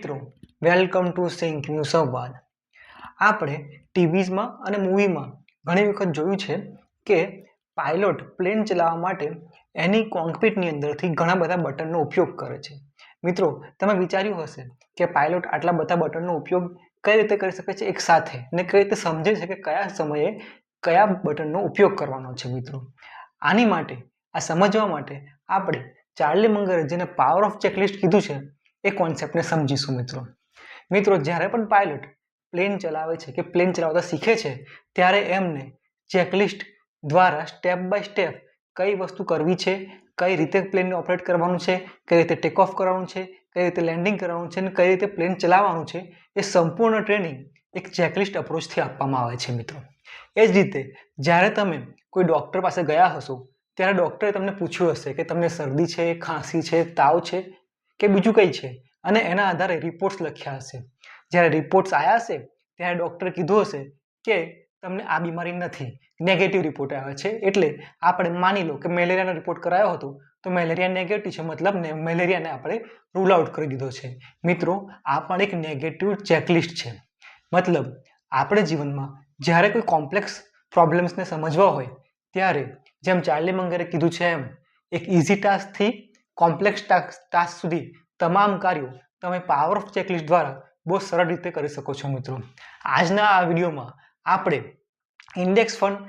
મિત્રો welcome to sink new સંવાદ। આપણે ટીવીઝમાં અને મૂવીમાં ઘણી વખત જોયું છે કે પાયલોટ પ્લેન ચલાવવા માટે એની કોકપિટની અંદરથી ઘણા બધા બટનનો ઉપયોગ કરે છે। મિત્રો તમે વિચાર્યું હશે કે પાયલોટ આટલા બધા બટનનો ઉપયોગ કઈ રીતે કરી શકે છે એક સાથે ને કઈ રીતે સમજે છે કે કયા સમયે કયા બટનનો ઉપયોગ કરવાનો છે। મિત્રો આની માટે આ સમજવા માટે આપણે ચાર્લી મંગરે જેને પાવર ઓફ ચેકલિસ્ટ કીધું છે એ કોન્સેપ્ટને સમજીશું। મિત્રો જ્યારે પણ પાયલટ પ્લેન ચલાવે છે કે પ્લેન ચલાવતા શીખે છે ત્યારે એમને ચેકલિસ્ટ દ્વારા સ્ટેપ બાય સ્ટેપ કઈ વસ્તુ કરવી છે, કઈ રીતે પ્લેનને ઓપરેટ કરવાનું છે, કઈ રીતે ટેક ઓફ કરવાનું છે, કઈ રીતે લેન્ડિંગ કરવાનું છે અને કઈ રીતે પ્લેન ચલાવવાનું છે એ સંપૂર્ણ ટ્રેનિંગ એક ચેકલિસ્ટ અપ્રોચથી આપવામાં આવે છે। મિત્રો એ જ રીતે જ્યારે તમે કોઈ ડૉક્ટર પાસે ગયા હશો ત્યારે ડૉક્ટરે તમને પૂછ્યું હશે કે તમને શરદી છે, ખાંસી છે, તાવ છે કે બીજું કંઈ છે અને એના આધારે રિપોર્ટ્સ લખ્યા હશે। જ્યારે રિપોર્ટ્સ આવ્યા હશે ત્યારે ડૉક્ટરે કીધું હશે કે તમને આ બીમારી નથી, નેગેટિવ રિપોર્ટ આવે છે, એટલે આપણે માની લો કે મેલેરિયાનો રિપોર્ટ કરાયો હતો તો મેલેરિયા નેગેટિવ છે, મતલબ મેલેરિયાને આપણે રૂલ આઉટ કરી દીધો છે। મિત્રો આ પણ એક નેગેટિવ ચેકલિસ્ટ છે। મતલબ આપણે જીવનમાં જ્યારે કોઈ કોમ્પ્લેક્સ પ્રોબ્લેમ્સને સમજવા હોય ત્યારે જેમ ચાર્લી મંગરે કીધું છે એમ એક ઇઝી ટાસ્કથી કોમ્પ્લેક્સ ટાસ્ક સુધી તમામ કાર્યો તમે પાવર ઓફ ચેકલિસ્ટ દ્વારા બહુ સરળ રીતે કરી શકો છો। મિત્રો આજના આ વિડીયોમાં આપણે ઇન્ડેક્સ ફંડ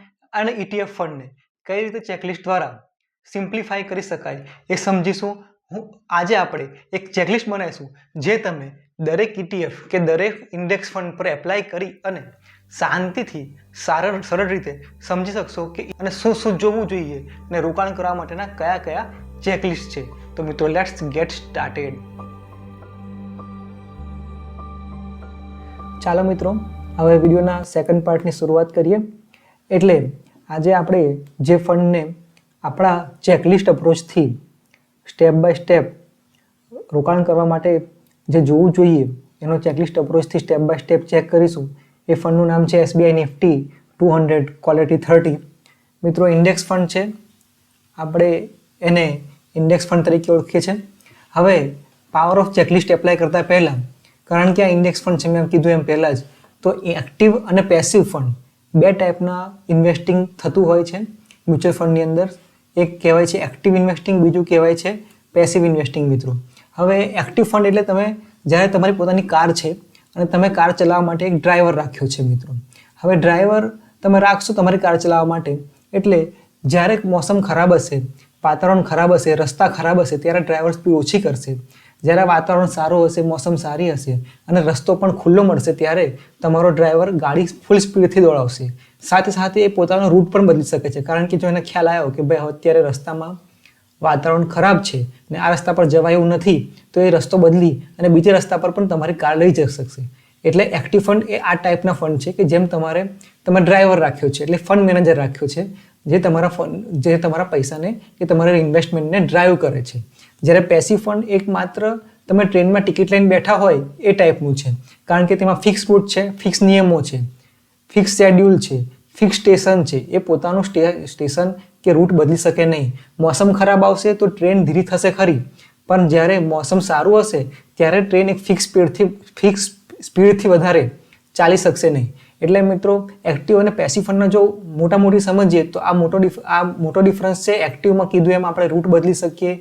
અને ETF ફંડને કઈ રીતે ચેકલિસ્ટ દ્વારા સિમ્પ્લિફાઈ કરી શકાય એ સમજીશું। આજે આપણે એક ચેકલિસ્ટ બનાવીશું જે તમે દરેક ETF કે દરેક ઇન્ડેક્સ ફંડ પર એપ્લાય કરી અને શાંતિથી સરળ રીતે સમજી શકશો કે અને શું જોવું જોઈએ અને રોકાણ કરવા માટેના કયા કયા ચેકલિસ્ટ છે। તો મિત્રો લેટ્સ ગેટ સ્ટાર્ટેડ। ચાલો મિત્રો હવે વિડીયોના સેકન્ડ પાર્ટની શરૂઆત કરીએ। એટલે આજે આપણે જે ફંડને આપણા ચેકલિસ્ટ અપ્રોચથી સ્ટેપ બાય સ્ટેપ રોકાણ કરવા માટે જે જોવું જોઈએ એનો ચેકલિસ્ટ અપ્રોચથી સ્ટેપ બાય સ્ટેપ ચેક કરીશું। એ ફંડનું નામ છે SBI નિફ્ટી 200 ક્વોલિટી 30। મિત્રો ઇન્ડેક્સ ફંડ છે, આપણે એને ઇન્ડેક્સ ફંડ તરીકે ઓળખીએ છીએ। હવે પાવર ઓફ ચેકલિસ્ટ એપ્લાય કરતા પહેલાં, કારણ કે આ ઇન્ડેક્સ ફંડ છે મેં કીધું એમ પહેલાં જ, તો એક્ટિવ અને પેસિવ ફંડ બે ટાઈપના ઇન્વેસ્ટિંગ થતું હોય છે મ્યુચ્યુઅલ ફંડની અંદર। એક કહેવાય છે એક્ટિવ ઇન્વેસ્ટિંગ, બીજું કહેવાય છે પેસિવ ઇન્વેસ્ટિંગ। મિત્રો હવે એક્ટિવ ફંડ એટલે તમે જ્યારે તમારી પોતાની કાર છે અને તમે કાર ચલાવવા માટે એક ડ્રાઈવર રાખ્યો છે। મિત્રો હવે ડ્રાઈવર તમે રાખશો તમારી કાર ચલાવવા માટે, એટલે જ્યારે મોસમ ખરાબ હશે, વાતાવરણ ખરાબ હશે, રસ્તા ખરાબ હશે ત્યારે ડ્રાઈવર સ્પીડ ઓછી કરશે। જ્યારે વાતાવરણ સારું હશે, મોસમ સારી હશે અને રસ્તો પણ ખુલ્લો મળશે ત્યારે તમારો ડ્રાઈવર ગાડી ફૂલ સ્પીડથી દોડાવશે। સાથે સાથે એ પોતાનો રૂટ પણ બદલી શકે છે, કારણ કે જો એને ખ્યાલ આવ્યો કે ભાઈ અત્યારે રસ્તામાં વાતાવરણ ખરાબ છે અને આ રસ્તા પર જવાય એવું નથી, તો એ રસ્તો બદલી અને બીજા રસ્તા પર પણ તમારી કાર લઈ જઈ શકશે। એટલે એક્ટિવ ફંડ એ આ ટાઈપના ફંડ છે કે જેમ તમે ડ્રાઈવર રાખ્યો છે, એટલે ફંડ મેનેજર રાખ્યો છે જે તમારા પૈસાને કે તમારા ઇન્વેસ્ટમેન્ટને ડ્રાઈવ કરે છે। જ્યારે પેસિવ ફંડ એક માત્ર તમે ટ્રેનમાં ટિકિટ લઈને બેઠા હોય એ ટાઈપનું છે, કારણ કે તેમાં ફિક્સ રૂટ છે, ફિક્સ નિયમો છે, ફિક્સ શેડ્યુલ છે, ફિક્સ સ્ટેશન છે, એ પોતાનું સ્ટેશન કે રૂટ બદલી શકે નહીં। મોસમ ખરાબ આવશે તો ટ્રેન ધીરી થશે ખરી, પણ જ્યારે મોસમ સારું હશે ત્યારે ટ્રેન એક ફિક્સ સ્પીડથી વધારે ચાલી શકશે નહીં। એટલે મિત્રો એક્ટિવ અને પેસિવ ફંડના જો મોટી સમજીએ તો આ મોટો ડિફરન્સ છે। એક્ટિવમાં કીધું એમ આપણે રૂટ બદલી શકીએ,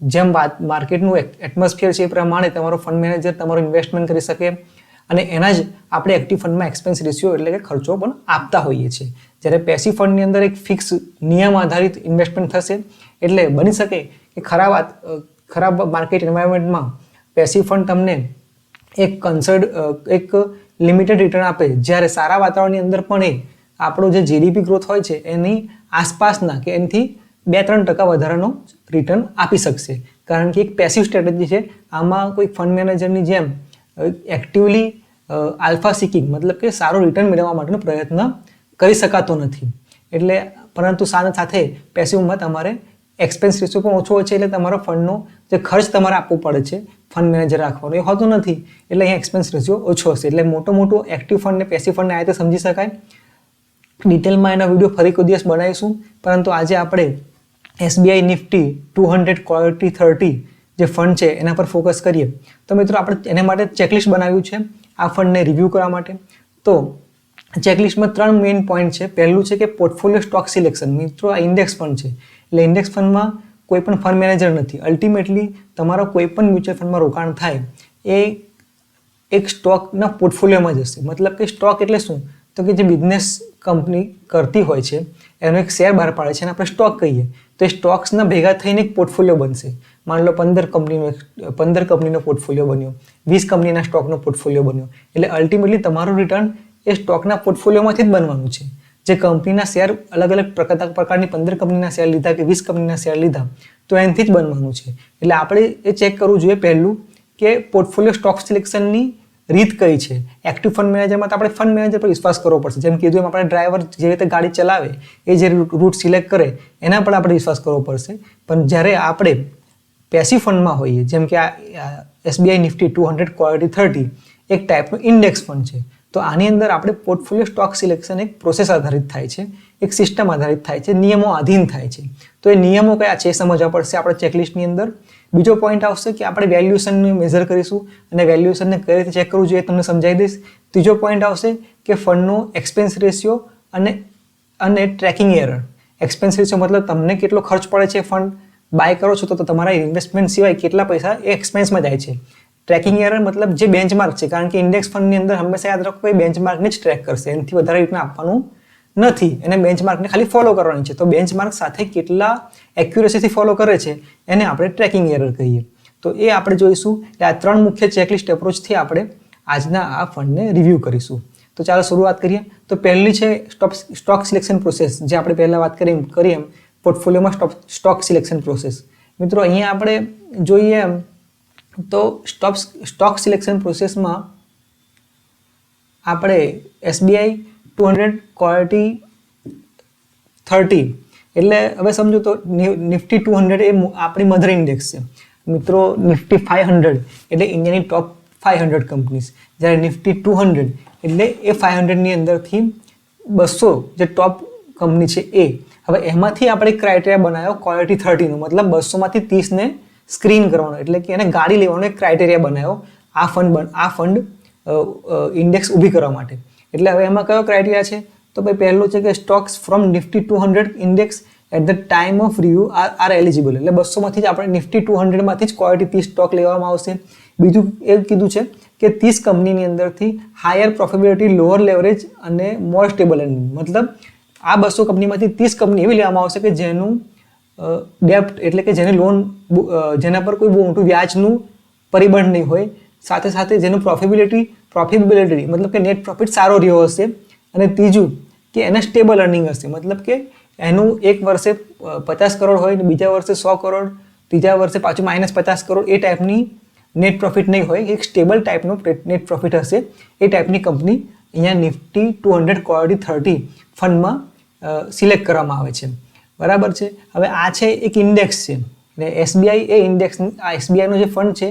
જેમ માર્કેટનું એટમોસ્ફિયર છે એ પ્રમાણે તમારો ફંડ મેનેજર તમારું ઇન્વેસ્ટમેન્ટ કરી શકે અને એના જ આપણે એક્ટિવ ફંડમાં એક્સપેન્સ રેશિયો એટલે કે ખર્ચો પણ આપતા હોઈએ છીએ। જ્યારે પેસિવ ફંડની અંદર એક ફિક્સ નિયમ આધારિત ઇન્વેસ્ટમેન્ટ થશે, એટલે બની શકે કે ખરાબ માર્કેટ એન્વાયરમેન્ટમાં પેસિવ ફંડ તમને એક લિમિટેડ રિટર્ન આપે, જ્યારે સારા વાતાવરણની અંદર પણ એ આપણો જે GDP ગ્રોથ હોય છે એની આસપાસના કે એનાથી 2-3% વધારાનો રિટર્ન આપી શકશે, કારણ કે એક પેસિવ સ્ટ્રેટેજી છે। આમાં કોઈ ફંડ મેનેજરની જેમ એક્ટિવલી આલ્ફા સિકિંગ મતલબ કે સારું રિટર્ન મેળવવા માટેનો પ્રયત્ન કરી શકાતો નથી। એટલે પરંતુ સાથે પેસિવમાં તમારે એક્સપેન્સ રેશિયો પણ ઓછો હોય છે, એટલે તમારો ફંડનો જે ખર્ચ તમારે આપવો પડે છે ફંડ મેનેજર રાખવાનો એ હોતો નથી, એટલે અહીંયા એક્સપેન્સ રેશિયો ઓછો હશે। એટલે મોટો એક્ટિવ ફંડ ને પેસિવ ફંડને આ રીતે સમજી શકાય। ડિટેલમાં એના વિડીયો ફરી કોઈ દિવસ બનાવીશું, પરંતુ આજે આપણે SBI નિફ્ટી 200 ક્વોલિટી 30 જે ફંડ છે એના પર ફોકસ કરીએ તો મિત્રો આપણે એના માટે ચેકલિસ્ટ બનાવ્યું છે આ ફંડને રિવ્યૂ કરવા માટે. તો ચેકલિસ્ટમાં 3 મેઇન પોઈન્ટ છે. પહેલું છે કે પોર્ટફોલિયો સ્ટોક સિલેક્શન. મિત્રો આ ઇન્ડેક્સ ફંડ છે એટલે ઇન્ડેક્સ ફંડમાં કોઈ પણ ફંડ મેનેજર નથી. અલ્ટિમેટલી તમારો કોઈ પણ મ્યુચ્યુઅલ ફંડમાં રોકાણ થાય એ એક સ્ટોકના પોર્ટફોલિયોમાં જ હશે. મતલબ કે સ્ટોક એટલે શું? તો કે જે બિઝનેસ કંપની કરતી હોય છે એનો એક શેર બહાર પાડે છે અને આપણે સ્ટોક કહીએ તો એ સ્ટોક્સના ભેગા થઈને એક પોર્ટફોલિયો બનશે. માની લો 15 કંપનીનો પોર્ટફોલિયો બન્યો, 20 કંપનીના સ્ટોકનો પોર્ટફોલિયો બન્યો. એટલે અલ્ટિમેટલી તમારું રિટર્ન એ સ્ટોકના પોર્ટફોલિયોમાંથી જ બનવાનું છે. જે કંપનીના શેર અલગ અલગ પ્રકારની 15 કંપનીના શેર લીધા કે 20 કંપનીના શેર લીધા તો એનાથી જ બનવાનું છે. એટલે આપણે એ ચેક કરવું જોઈએ પહેલું કે પોર્ટફોલિયો સ્ટોક સિલેક્શનની રીત કઈ છે. એક્ટિવ ફંડ મેનેજરમાં તો આપણે ફંડ મેનેજર પર વિશ્વાસ કરવો પડશે. જેમ કીધું એમ આપણે ડ્રાઈવર જે રીતે ગાડી ચલાવે એ જે રૂટ સિલેક્ટ કરે એના પર આપણે વિશ્વાસ કરવો પડશે. પણ જ્યારે આપણે પેસિવ ફંડમાં હોઈએ જેમ કે આ SBI નિફ્ટી 200 ક્વોલિટી 30 એક ટાઈપનું ઇન્ડેક્સ ફંડ છે તો આની અંદર આપણે પોર્ટફોલિયો સ્ટોક સિલેક્શન એક પ્રોસેસ આધારિત થાય છે, એક સિસ્ટમ આધારિત થાય છે, નિયમો આધીન થાય છે. તો એ નિયમો કયા છે એ સમજવા પડશે આપણે ચેકલિસ્ટની અંદર. બીજો પોઈન્ટ આવશે કે આપણે વેલ્યુએશનને મેઝર કરીશું અને વેલ્યુએશનને કઈ રીતે ચેક કરવું જોઈએ તમને સમજાવી દઈશ. ત્રીજો પોઈન્ટ આવશે કે ફંડનો એક્સપેન્સ રેશિયો અને ટ્રેકિંગ એરર. એક્સપેન્સ રેશિયો મતલબ તમને કેટલો ખર્ચ પડે છે ફંડ બાય કરો છો તો તમારા ઇન્વેસ્ટમેન્ટ સિવાય કેટલા પૈસા એ એક્સપેન્સમાં જાય છે. ટ્રેકિંગ એરર મતલબ જે બેન્ચમાર્ક છે, કારણ કે ઇન્ડેક્સ ફંડની અંદર હંમેશા યાદ રાખો કે બેન્ચમાર્કને જ ટ્રેક કરશે, એનાથી વધારે રીતના આપવાનું નથી. એને બેન્ચમાર્કને ખાલી ફોલો કરવાની છે. તો બેન્ચમાર્ક સાથે કેટલા એક્યુરેસીથી ફોલો કરે છે એને આપણે ટ્રેકિંગ એરર કહીએ. તો એ આપણે જોઈશું કે આ 3 મુખ્ય ચેકલિસ્ટ એપ્રોચથી આપણે આજના આ ફંડને રિવ્યૂ કરીશું. તો ચાલો શરૂઆત કરીએ. તો પહેલી છે સ્ટોક સિલેક્શન પ્રોસેસ, જે આપણે પહેલાં વાત કરી એમ પોર્ટફોલિયોમાં સ્ટોક સિલેક્શન પ્રોસેસ. મિત્રો અહીંયા આપણે જોઈએ એમ તો સ્ટોક સિલેક્શન પ્રોસેસમાં આપણે SBI 200 ક્વોલિટી 30 એટલે હવે સમજો તો નિફ્ટી 200 એ આપણી મધર ઇન્ડેક્સ છે. મિત્રો નિફ્ટી 500 એટલે ઇન્ડિયાની ટોપ 500 કંપનીઝ, જ્યારે નિફ્ટી 200 એટલે એ 500ની અંદરથી 200 જે ટોપ કંપની છે એ. હવે એમાંથી આપણે ક્રાઇટેરિયા બનાવ્યો ક્વોલિટી 30નો, મતલબ 200માંથી 30ને સ્ક્રીન કરવાનો એટલે કે એને ગાડી લેવાનો એક ક્રાઇટેરિયા બનાવ્યો આ ફંડ ઇન્ડેક્સ ઊભી કરવા માટે. એટલે હવે એમાં કયો ક્રાઇટેરિયા છે? તો ભાઈ પહેલું છે કે stocks from Nifty 200 index at the time of review are eligible. એટલે 200માંથી જ આપણે નિફ્ટી 200માંથી જ ક્વોલિટી 30 સ્ટોક લેવામાં આવશે. બીજું એ કીધું છે કે 30 કંપનીની અંદરથી હાયર પ્રોફિટેબિલિટી, લોઅર લેવરેજ અને મોર સ્ટેબલ એન્ડ. મતલબ આ 200 કંપનીમાંથી 30 કંપની એવી લેવામાં આવશે કે જેનું ડેપ્ટ એટલે કે જેની લોન જેના પર કોઈ બહુ મોટું વ્યાજનું પરિબળ નહીં હોય, સાથે સાથે જેનું પ્રોફિટેબિલિટી મતલબ કે નેટ પ્રોફિટ સારો રહ્યો હશે. અને ત્રીજું કે એને સ્ટેબલ અર્નિંગ હશે, મતલબ કે એનું એક વર્ષે 50 કરોડ હોય, બીજા વર્ષે 100 કરોડ, ત્રીજા વર્ષે પાછું -50 કરોડ, એ ટાઈપની નેટ પ્રોફિટ નહીં હોય, એક સ્ટેબલ ટાઈપનો નેટ પ્રોફિટ હશે. એ ટાઈપની કંપની અહીંયા નિફ્ટી 200 ક્વોલિટી 30 ફંડમાં સિલેક્ટ કરવામાં આવે છે. બરાબર છે. હવે આ છે એક ઇન્ડેક્સ છે અને SBI એ ઇન્ડેક્સ, આ SBIનો જે ફંડ છે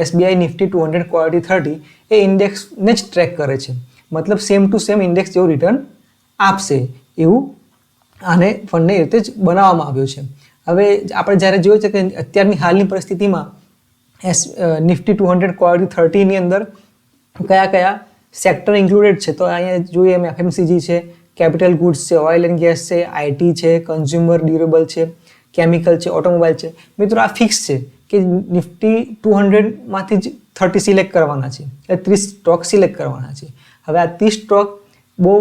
SBI નિફ્ટી 200 ક્વોલિટી 30 એ ઇન્ડેક્સને જ ટ્રેક કરે છે. મતલબ સેમ ટુ સેમ ઇન્ડેક્સ જેવું રિટર્ન આપશે એવું આને ફંડને એ રીતે જ બનાવવામાં આવ્યો છે. હવે આપણે જ્યારે જોયું છે કે અત્યારની હાલની પરિસ્થિતિમાં નિફ્ટી 200 ક્વોલિટી 30ની અંદર કયા કયા સેક્ટર ઇન્ક્લુડેડ છે. તો અહીંયા જોઈએ એમ FMCG છે, કેપિટલ ગુડ્સ છે, ઓઇલ એન્ડ ગેસ છે, IT છે, કન્ઝ્યુમર ડ્યુરેબલ છે, કેમિકલ છે, ઓટોમોબાઈલ છે. મિત્રો આ ફિક્સ છે કે નિફ્ટી 200માંથી જ 30 સિલેક્ટ કરવાના છે, એટલે 30 સ્ટોક સિલેક્ટ કરવાના છે. હવે આ 30 સ્ટોક બહુ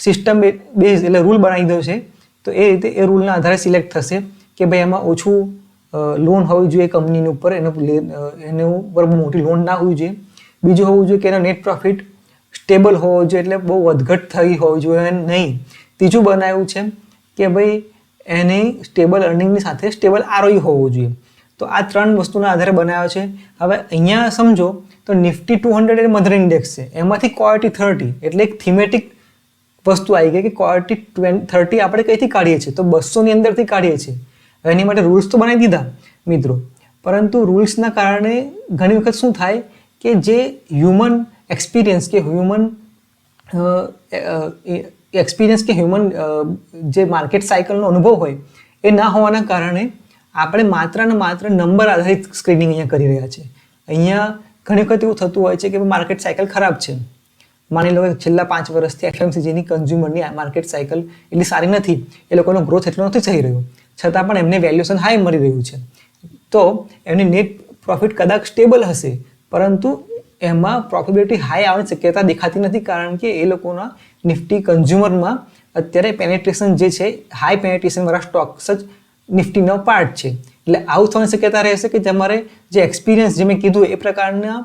સિસ્ટમ બેઝ એટલે રૂલ બનાવી દો છે. તો એ રીતે એ રૂલના આધારે સિલેક્ટ થશે કે ભાઈ એમાં ઓછું લોન હોવી જોઈએ કંપનીની ઉપર, એનું ઉપર બહુ મોટી લોન ના હોવી જોઈએ. બીજું હોવું જોઈએ કે એનો નેટ પ્રોફિટ સ્ટેબલ હોવો જોઈએ, એટલે બહુ વધઘટ થઈ હોવી જોઈએ નહીં. ત્રીજું બનાવ્યું છે કે ભાઈ એની સ્ટેબલ અર્નિંગની સાથે સ્ટેબલ ROE હોવું જોઈએ. તો આ 3 વસ્તુના આધારે બનાવ્યો છે. હવે અહીંયા સમજો તો નિફ્ટી 200 એ મધર ઇન્ડેક્સ છે, એમાંથી ક્વોલિટી 30 એટલે એક થીમેટિક વસ્તુ આવી ગઈ કે ક્વોલિટી 30 આપણે કઈથી કાઢીએ છીએ? તો 200ની અંદરથી કાઢીએ છીએ. હવે એની માટે રૂલ્સ તો બનાવી દીધા મિત્રો, પરંતુ રૂલ્સના કારણે ઘણી વખત શું થાય કે જે હ્યુમન એક્સપિરિયન્સ કે હ્યુમન જે માર્કેટ સાયકલનો અનુભવ હોય એ ના હોવાના કારણે આપણે માત્ર ને માત્ર નંબર આધારિત સ્ક્રીનિંગ અહીંયા કરી રહ્યા છે. અહીંયા ઘણી વખત એવું થતું હોય છે કે માર્કેટ સાયકલ ખરાબ છે. માની લો કે છેલ્લા 5 વર્ષથી એફએમસીજીની કન્ઝ્યુમરની માર્કેટ સાયકલ એટલી સારી નથી, એ લોકોનો ગ્રોથ એટલો નથી થઈ રહ્યો, છતાં પણ એમને વેલ્યુએશન હાઈ મળી રહ્યું છે. તો એમની નેટ પ્રોફિટ કદાચ સ્ટેબલ હશે, પરંતુ એમાં પ્રોફિટેબિલિટી હાઈ આવવાની શક્યતા દેખાતી નથી, કારણ કે એ લોકોના નિફ્ટી કન્ઝ્યુમરમાં અત્યારે પેનેટ્રેશન જે છે, હાઈ પેનેટ્રેશનવાળા સ્ટોક્સ જ નિફ્ટીનો પાર્ટ છે. એટલે આવું થવાની શક્યતા રહેશે કે તમારે જે એક્સપિરિયન્સ જે મેં કીધું એ પ્રકારના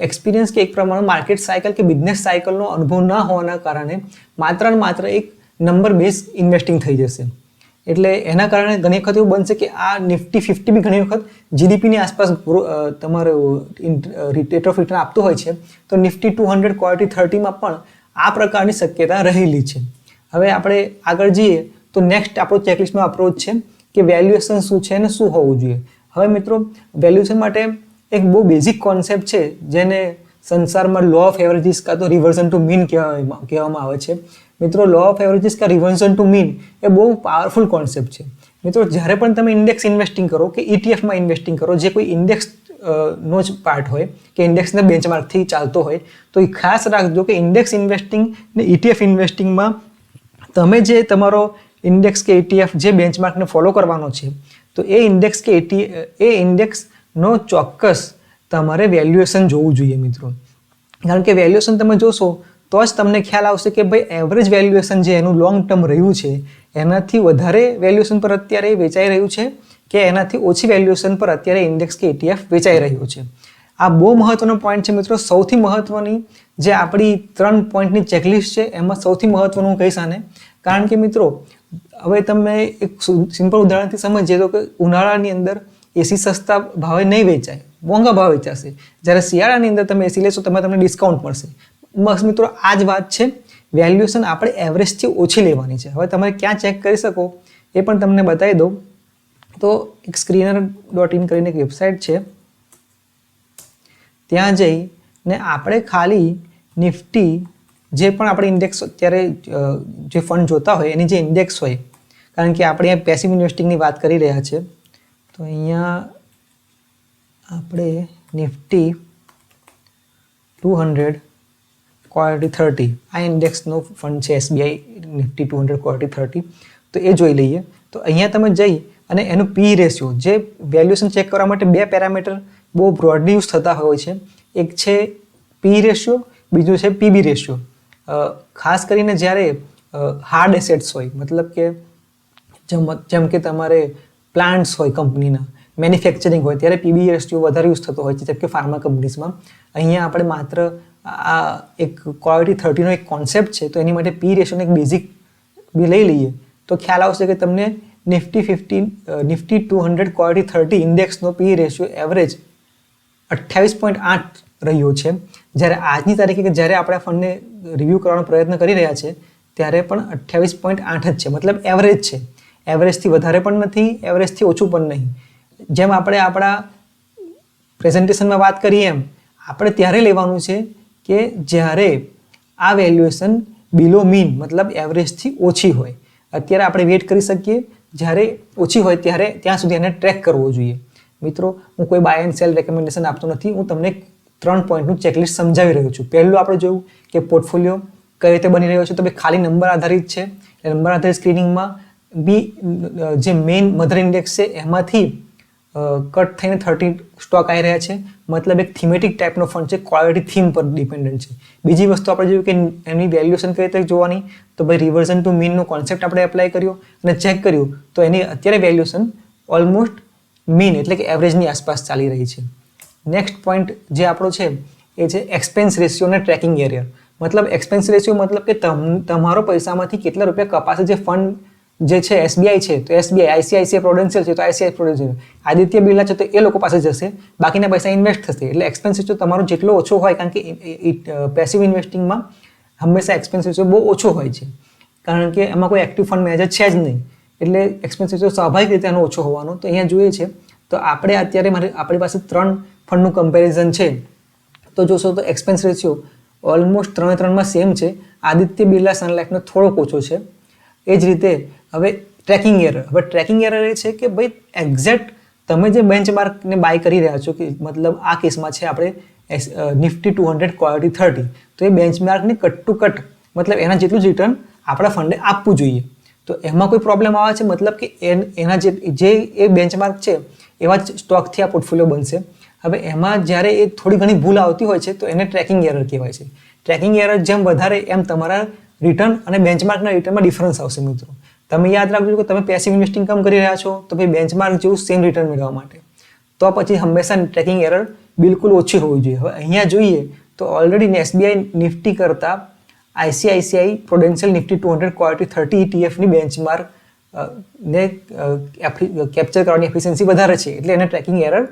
એક્સપિરિયન્સ કે એક પ્રમાણે માર્કેટ સાયકલ કે બિઝનેસ સાયકલનો અનુભવ ના હોવાના કારણે માત્ર ને માત્ર એક નંબર બેઝ ઇન્વેસ્ટિંગ થઈ જશે. એટલે એના કારણે ઘણી વખત એવું બનશે કે આ નિફ્ટી 50 બી ઘણી વખત જીડીપીની આસપાસ તમારું રેટ ઓફ રિટર્ન આપતું હોય છે, તો નિફ્ટી 200 ક્વોલિટી 30માં પણ આ પ્રકારની શક્યતા રહેલી છે. હવે આપણે આગળ જઈએ તો નેક્સ્ટ આપણો ચેકલિસ્ટનો અપ્રોચ છે કે વેલ્યુએશન શું છે અને શું હોવું જોઈએ. હવે મિત્રો, વેલ્યુએશન માટે એક બહુ બેઝિક કોન્સેપ્ટ છે જેને સંસારમાં લો ઓફ એવરેજીસ કાં તો રિવર્ઝન ટુ મીન કહેવામાં આવે છે. મિત્રો, લો ઓફ એવરેજીસ કે રિવર્ઝન ટુ મીન એ બહુ પાવરફુલ કોન્સેપ્ટ છે. મિત્રો, જ્યારે પણ તમે ઇન્ડેક્સ ઇન્વેસ્ટિંગ કરો કે ઇટીએફમાં ઇન્વેસ્ટિંગ કરો, જે કોઈ ઇન્ડેક્સ નો જ પાર્ટ હોય કે ઇન્ડેક્સના બેન્ચમાર્કથી ચાલતો હોય, તો એ ખાસ રાખજો કે ઇન્ડેક્સ ઇન્વેસ્ટિંગ ને ઇટીએફ ઇન્વેસ્ટિંગમાં તમે જે તમારો ઇન્ડેક્સ કે ઇટીએફ જે બેન્ચમાર્કને ફોલો કરવાનો છે, તો એ ઇન્ડેક્સ કે એ ઇન્ડેક્સનો ચોક્કસ તમારે વેલ્યુએશન જોવું જોઈએ મિત્રો. કારણ કે વેલ્યુએશન તમે જોશો તો જ તમને ખ્યાલ આવશે કે ભાઈ એવરેજ વેલ્યુએશન જે એનું લોંગ ટર્મ રહ્યું છે, એનાથી વધારે વેલ્યુએશન પર અત્યારે વેચાઈ રહ્યું છે કે એનાથી ઓછી વેલ્યુએશન પર અત્યારે ઇન્ડેક્સ કે ઇટીએફ વેચાઈ રહ્યું છે. આ બહુ મહત્વનો પોઈન્ટ છે મિત્રો. સૌથી મહત્વની જે આપણી 3 પોઈન્ટની ચેકલિસ્ટ છે, એમાં સૌથી મહત્વનું હું કહીશ આને. કારણ કે મિત્રો, હવે તમે એક સિમ્પલ ઉદાહરણથી સમજીએ તો કે ઉનાળાની અંદર એસી સસ્તા ભાવે નહીં વેચાય, મોંઘા ભાવે વેચાશે. જ્યારે શિયાળાની અંદર તમે એસી લેશો તમને ડિસ્કાઉન્ટ મળશે. બસ મિત્રો, આ જ વાત છે. વેલ્યુએશન આપણે એવરેજથી ઓછી લેવાની છે. હવે તમે ક્યાં ચેક કરી શકો એ પણ તમને બતાવી દઉં. તો એક screener.in કરીને એક વેબસાઇટ છે, ત્યાં જઈને આપણે ખાલી નિફ્ટી જે પણ આપણે ઇન્ડેક્સ અત્યારે જે ફંડ જોતા હોય એની જે ઇન્ડેક્સ હોય, કારણ કે આપણે અહીંયા પેસિવ ઇન્વેસ્ટિંગની વાત કરી રહ્યા છે, તો અહીંયા આપણે નિફ્ટી 200 ક્વોલિટી 30 આ ઇન્ડેક્સનો ફંડ છે, SBI નિફ્ટી 200 ક્વોલિટી 30, તો એ જોઈ લઈએ. તો અહીંયા તમે જઈ અને એનું પી રેશિયો, જે વેલ્યુએશન ચેક કરવા માટે 2 પેરામીટર બહુ બ્રોડલી યુઝ થતા હોય છે. એક છે પી રેશિયો, બીજું છે પીબી રેશિયો. ખાસ કરીને જ્યારે હાર્ડ એસેટ્સ હોય, મતલબ કે જેમ કે તમારે પ્લાન્ટ્સ હોય કંપનીના, મેન્યુફેક્ચરિંગ હોય, ત્યારે પીબી રેશિયો વધારે યુઝ થતો હોય છે, જેમ કે ફાર્મા કંપનીઝમાં. અહીંયા આપણે માત્ર આ એક ક્વોલિટી 30નો એક કોન્સેપ્ટ છે, તો એની માટે પી રેશિયોનો એક બેઝિક બી લઈ લઈએ તો ખ્યાલ આવશે કે તમને નિફ્ટી 200 ક્વોલિટી 30 ઇન્ડેક્સનો પી રેશિયો એવરેજ 28.8 રહ્યો છે. જ્યારે આજની તારીખે કે જ્યારે આપણે આ ફંડને રિવ્યૂ કરવાનો પ્રયત્ન કરી રહ્યા છે, ત્યારે પણ 28.8 જ છે, મતલબ એવરેજ છે. એવરેજથી વધારે પણ નથી, એવરેજથી ઓછું પણ નહીં. જેમ આપણે આપણા પ્રેઝન્ટેશનમાં વાત કરીએ એમ આપણે ત્યારે લેવાનું છે કે જ્યારે આ વેલ્યુએશન બિલો મીન મતલબ એવરેજથી ઓછી હોય. અત્યારે આપણે વેઇટ કરી શકીએ, જ્યારે ઓછી હોય ત્યારે ત્યાં સુધી એને ટ્રેક કરવો જોઈએ. મિત્રો, હું કોઈ બાય એન્ડ સેલ રેકમેન્ડેશન આપતો નથી, હું તમને 3 પોઈન્ટનું ચેકલિસ્ટ સમજાવી રહ્યો છું. પહેલું આપણે જોયું કે પોર્ટફોલિયો કઈ રીતે બની રહ્યો છે, તો ભાઈ ખાલી નંબર આધારિત છે. નંબર આધારિત સ્ક્રીનિંગમાં બી જે મેઇન મધર ઇન્ડેક્સ છે એમાંથી કટ થઈને 30 સ્ટોક આવી રહ્યા છે, મતલબ એક થીમેટિક ટાઈપનો ફંડ છે, ક્વોલિટી થીમ પર ડિપેન્ડન્ટ છે. બીજી વસ્તુ આપણે જોયું કે એની વેલ્યુએશન કઈ રીતે જોવાની, તો ભાઈ રિવર્ઝન ટુ મીનનો કોન્સેપ્ટ આપણે એપ્લાય કર્યો અને ચેક કર્યું તો એની અત્યારે વેલ્યુએશન ઓલમોસ્ટ મીન એટલે કે એવરેજની આસપાસ ચાલી રહી છે. નેક્સ્ટ પોઈન્ટ જે આપણો છે એ છે એક્સપેન્સ રેશિયો અને ટ્રેકિંગ એરિયર. મતલબ એક્સપેન્સ રેશિયો મતલબ કે તમારો પૈસામાંથી કેટલા રૂપિયા કપાશે. જે ફંડ જે છે SBI છે તો SBI, ICICI પ્રુડેન્શિયલ છે તો ICICI પ્રુડેન્શિયલ, આદિત્ય બિરલા છે તો એ લોકો પાસે જશે, બાકીના પૈસા ઇન્વેસ્ટ થશે. એટલે એક્સપેન્સ રેશિયો તમારો જેટલો ઓછો હોય, કારણ કે પેસિવ ઇન્વેસ્ટિંગમાં હંમેશા એક્સપેન્સ રેશિયો બહુ ઓછો હોય છે, કારણ કે એમાં કોઈ એક્ટિવ ફંડ મેનેજર છે જ નહીં, એટલે એક્સપેન્સ રેશિયો સ્વાભાવિક રીતે એનો ઓછો હોવાનો. તો અહીંયા જોઈએ છે તો આપણે અત્યારે આપણી પાસે 3 ફંડનું કમ્પેરિઝન છે, તો જોશો તો એક્સપેન્સ રેશિયો ઓલમોસ્ટ 3-3માં સેમ છે. આદિત્ય બિરલા સન લાઈફનો થોડોક ઓછો છે. એ જ રીતે હવે ટ્રેકિંગ એરર. હવે ટ્રેકિંગ એરર એ છે કે ભાઈ એક્ઝેક્ટ તમે જે બેન્ચમાર્કને બાય કરી રહ્યા છો, કે મતલબ આ કેસમાં છે આપણે નિફ્ટી 200 ક્વોલિટી 30, તો એ બેન્ચમાર્કને કટ ટુ કટ મતલબ એના જેટલું જ રિટર્ન આપણા ફંડે આપવું જોઈએ. તો એમાં કોઈ પ્રોબ્લેમ આવે છે, મતલબ કે એના જે એ બેન્ચમાર્ક છે એવા જ સ્ટોકથી આ પોર્ટફોલિયો બનશે. હવે એમાં જ્યારે એ થોડી ઘણી ભૂલ આવતી હોય છે તો એને ટ્રેકિંગ એરર કહેવાય છે. ટ્રેકિંગ એરર જેમ વધારે એમ તમારા રિટર્ન અને બેન્ચમાર્કના રિટર્નમાં ડિફરન્સ આવશે મિત્રો. તમે યાદ રાખજો કે તમે પેસિવ ઇન્વેસ્ટિંગ કામ કરી રહ્યા છો તો ભાઈ બેન્ચમાર્ક જેવું સેમ રિટર્ન મેળવવા માટે તો પછી હંમેશા ટ્રેકિંગ એરર બિલકુલ ઓછી હોવી જોઈએ. હવે અહીંયા જોઈએ તો ઓલરેડી એસબીઆઈ નિફ્ટી કરતાં આઈસીઆઈસીઆઈ પ્રુડેન્શિયલ નિફ્ટી 200 ક્વોલિટી 30 ઇટીએફની બેન્ચમાર્ક ને કેપ્ચર કરવાની એફિશિયન્સી વધારે છે, એટલે એને ટ્રેકિંગ એરર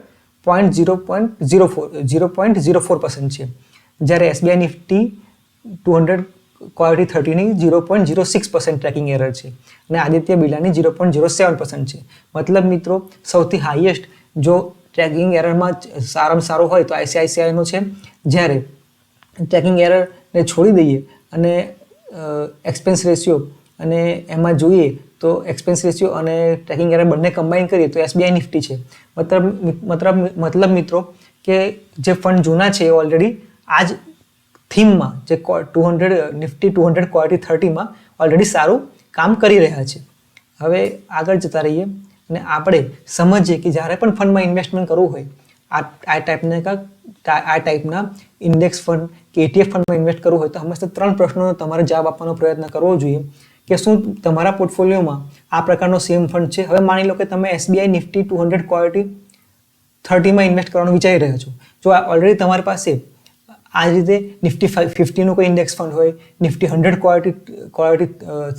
0.04% છે, જ્યારે એસબીઆઈ નિફ્ટી 200 ક્વોલિટી 30ની 0.06% ટ્રેકિંગ એરર છે અને આદિત્ય બિરલાની 0.07% છે. મતલબ મિત્રો સૌથી હાઈએસ્ટ જો ટ્રેકિંગ એરરમાં સારામાં સારો હોય તો આઈસીઆઈસીઆઈનો છે, જ્યારે ટ્રેકિંગ એરરને છોડી દઈએ અને એક્સપેન્સ રેશિયો અને એમાં જોઈએ તો એક્સપેન્સ રેશિયો અને ટ્રેકિંગ એરર બંને કમ્બાઈન કરીએ તો એસબીઆઈ નિફ્ટી છે. મતલબ મિત્રો કે જે ફંડ જૂના છે એ ઓલરેડી આ જ થીમમાં જે નિફ્ટી 200 ક્વોલિટી 30માં ઓલરેડી સારું કામ કરી રહ્યા છે. હવે આગળ જતા રહીએ અને આપણે સમજીએ કે જ્યારે પણ ફંડમાં ઇન્વેસ્ટમેન્ટ કરવું હોય, આ ટાઈપના ઇન્ડેક્સ ફંડ કે ETF ફંડમાં ઇન્વેસ્ટ કરવું હોય તો હંમેશા 3 પ્રશ્નોનો તમારે જવાબ આપવાનો પ્રયત્ન કરવો જોઈએ કે શું તમારા પોર્ટફોલિયોમાં આ પ્રકારનો સેમ ફંડ છે. હવે માની લો કે તમે એસબીઆઈ નિફ્ટી 200 ક્વોલિટી 30માં ઇન્વેસ્ટ કરવાનું વિચારી રહ્યા છો. જો ઓલરેડી તમારી પાસે આ રીતે નિફ્ટી 50નું કોઈ ઇન્ડેક્સ ફંડ હોય, નિફ્ટી 100 ક્વોલિટી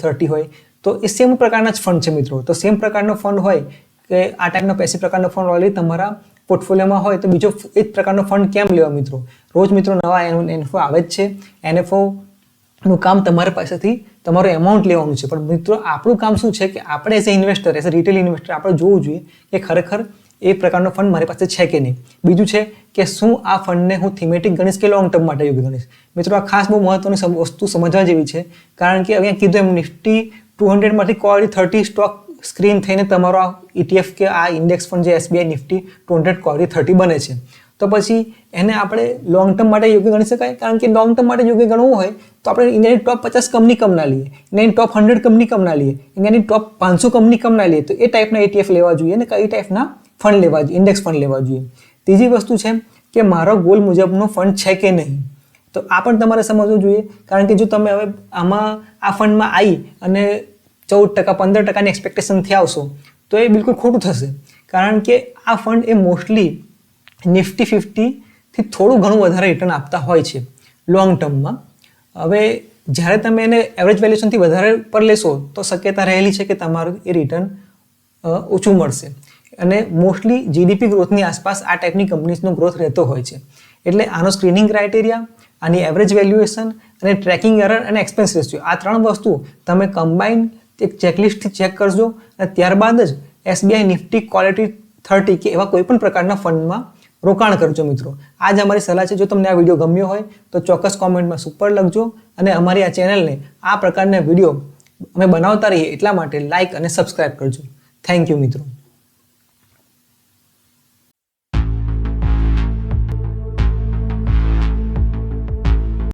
30 હોય તો એ સેમ પ્રકારના જ ફંડ છે મિત્રો. તો સેમ પ્રકારનો ફંડ હોય કે આ ટાઈપનો પેસિવ પ્રકારનો ફંડ ઓલરેડી તમારા પોર્ટફોલિયોમાં હોય તો બીજો એ જ પ્રકારનો ફંડ કેમ લેવા મિત્રો? રોજ મિત્રો નવા એનએફઓ આવે જ છે. એનએફઓનું કામ તમારી પાસેથી તમારું એમાઉન્ટ લેવાનું છે, પણ મિત્રો આપણું કામ શું છે કે આપણે as a investor, as a retail investor આપણે જોવું જોઈએ કે ખરેખર એ પ્રકારનો ફંડ મારી પાસે છે કે નહીં. બીજું છે કે શું આ ફંડને હું થીમેટિક ગણીશ કે લોંગ ટર્મ માટે યોગ્ય ગણીશ. મિત્રો આ ખાસ બહુ મહત્વની વસ્તુ સમજવા જેવી છે, કારણ કે અહીંયા કીધું એમ નિફ્ટી 200માંથી ક્વોલિટી 30 સ્ટોક સ્ક્રીન થઈને તમારો આ ETF કે આ ઇન્ડેક્સ ફંડ જે એસબીઆઈ નિફ્ટી 200 ક્વોલિટી 30 બને છે. તો પછી એને આપણે લોંગ ટર્મ માટે યોગ્ય ગણી શકાય, કારણ કે લોંગ ટર્મ માટે યોગ્ય ગણવું હોય તો આપણે ઇન્ડિયાની ટોપ 50 કંપની કમ ના લઈએ, ઇન્ડિયાની ટોપ 100 કંપની કમ ના લઈએ, ઇન્ડિયાની ટોપ 500 કંપની કમ ના લઈએ. તો એ ટાઈપના ETF લેવા જોઈએ અને કઈ ટાઈપના ફંડ લેવા જોઈએ, ઇન્ડેક્સ ફંડ લેવા જોઈએ. ત્રીજી વસ્તુ છે કે મારો ગોલ મુજબનો ફંડ છે કે નહીં. તો આ પણ તમારે સમજવું જોઈએ, કારણ કે જો તમે હવે આ ફંડમાં આવી અને 14%, 15%ની એક્સપેક્ટેશનથી આવશો તો એ બિલકુલ ખોટું થશે, કારણ કે આ ફંડ એ મોસ્ટલી નિફ્ટી 50થી થોડું ઘણું વધારે રિટર્ન આપતા હોય છે લોંગ ટર્મમાં. હવે જ્યારે તમે એને એવરેજ વેલ્યુએશનથી વધારે પર લેશો તો શક્યતા રહેલી છે કે તમારું એ રિટર્ન ઓછું મળશે અને મોસ્ટલી જીડીપી ગ્રોથની આસપાસ આ ટાઈપની કંપનીઝનો ગ્રોથ રહેતો હોય છે. એટલે આનો સ્ક્રીનિંગ ક્રાઇટેરિયા, આની એવરેજ વેલ્યુએશન અને ટ્રેકિંગ એરર અને એક્સપેન્સ રેશિયો, આ 3 વસ્તુ તમે કમ્બાઈન એક ચેકલિસ્ટથી ચેક કરજો અને ત્યારબાદ જ એસબીઆઈ નિફ્ટી ક્વોલિટી 30 કે એવા કોઈ પણ પ્રકારના ફંડમાં રોકાણ કરજો મિત્રો. આ જ અમારી સલાહ છે. જો તમને આ વિડીયો ગમ્યો હોય તો ચોક્કસ કોમેન્ટમાં સુપર લખજો અને અમારી આ ચેનલને આ પ્રકારના વિડીયો અમે બનાવતા રહીએ એટલા માટે લાઇક અને સબસ્ક્રાઇબ કરજો. થેન્ક યુ મિત્રો.